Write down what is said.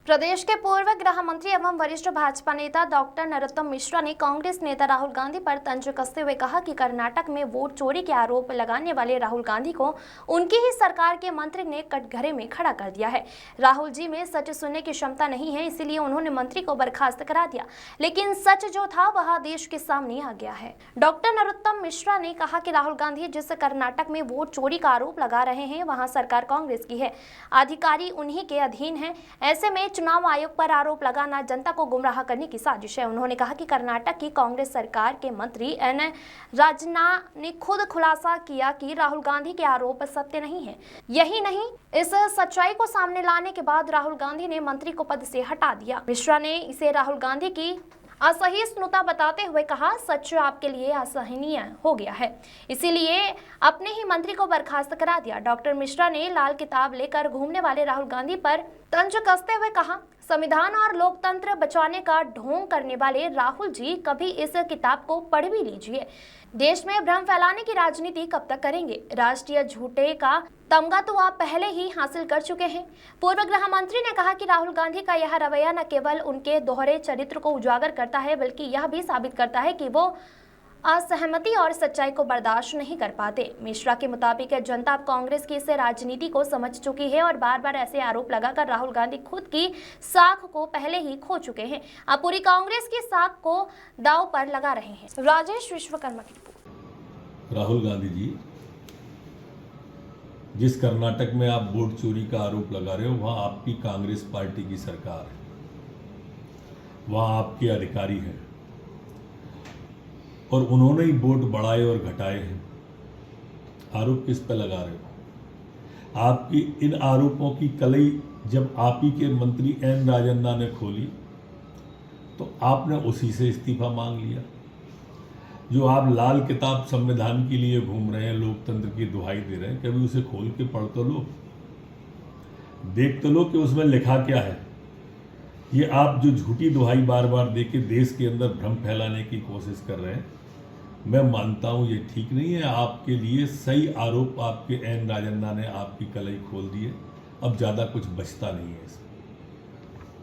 प्रदेश के पूर्व गृह मंत्री एवं वरिष्ठ भाजपा नेता डॉक्टर नरोत्तम मिश्रा ने कांग्रेस नेता राहुल गांधी पर तंज कसते हुए कहा कि कर्नाटक में वोट चोरी के आरोप लगाने वाले राहुल गांधी को उनकी ही सरकार के मंत्री ने कटघरे में खड़ा कर दिया है। राहुल जी में सच सुनने की क्षमता नहीं है, इसीलिए उन्होंने मंत्री को बर्खास्त करा दिया, लेकिन सच जो था वह देश के सामने आ गया है। डॉक्टर नरोत्तम मिश्रा ने कहा कि राहुल गांधी जिस कर्नाटक में वोट चोरी का आरोप लगा रहे हैं वहां सरकार कांग्रेस की है, अधिकारी उन्हीं के अधीन है। ऐसे में चुनाव आयोग पर आरोप लगाना जनता को गुमराह करने की साजिश है। उन्होंने कहा कि कर्नाटक की कांग्रेस सरकार के मंत्री एन राजना ने खुद खुलासा किया कि राहुल गांधी के आरोप सत्य नहीं है। यही नहीं, इस सच्चाई को सामने लाने के बाद राहुल गांधी ने मंत्री को पद से हटा दिया। मिश्रा ने इसे राहुल गांधी की असहिष्णुता बताते हुए कहा, सच आपके लिए असहनीय हो गया है, इसीलिए अपने ही मंत्री को बर्खास्त करा दिया। डॉक्टर मिश्रा ने लाल किताब लेकर घूमने वाले राहुल गांधी पर तंज कसते हुए कहा, संविधान और लोकतंत्र बचाने का ढोंग करने वाले राहुल जी कभी इस किताब को पढ़ भी लीजिए। देश में भ्रम फैलाने की राजनीति कब तक करेंगे? राष्ट्रीय झूठे का तमगा तो आप पहले ही हासिल कर चुके हैं। पूर्व गृह मंत्री ने कहा कि राहुल गांधी का यह रवैया न केवल उनके दोहरे चरित्र को उजागर करता है, बल्कि यह भी साबित करता है कि वो असहमति और सच्चाई को बर्दाश्त नहीं कर पाते। मिश्रा के मुताबिक जनता अब कांग्रेस की इस राजनीति को समझ चुकी है और बार बार ऐसे आरोप लगाकर राहुल गांधी खुद की साख को पहले ही खो चुके हैं। अब पूरी कांग्रेस की साख को दांव पर लगा रहे हैं। राजेश विश्वकर्मा की रिपोर्ट। राहुल गांधी जी, जिस कर्नाटक में आप वोट चोरी का आरोप लगा रहे हो वहां आपकी कांग्रेस पार्टी की सरकार है, वहां आपके अधिकारी हैं और उन्होंने ही वोट बढ़ाए और घटाए हैं। आरोप किस पे लगा रहे हो? आपकी इन आरोपों की कलई जब आप ही के मंत्री एन राजन्ना ने खोली तो आपने उसी से इस्तीफा मांग लिया। जो आप लाल किताब संविधान के लिए घूम रहे हैं, लोकतंत्र की दुहाई दे रहे हैं, कभी उसे खोल के पढ़ तो लो, देख तो लो कि उसमें लिखा क्या है। ये आप जो झूठी दुहाई बार बार दे के देश के अंदर भ्रम फैलाने की कोशिश कर रहे हैं, मैं मानता हूं ये ठीक नहीं है। आपके लिए सही आरोप आपके एन राजन्ना ने आपकी कलई खोल दी है, अब ज़्यादा कुछ बचता नहीं है इसमें।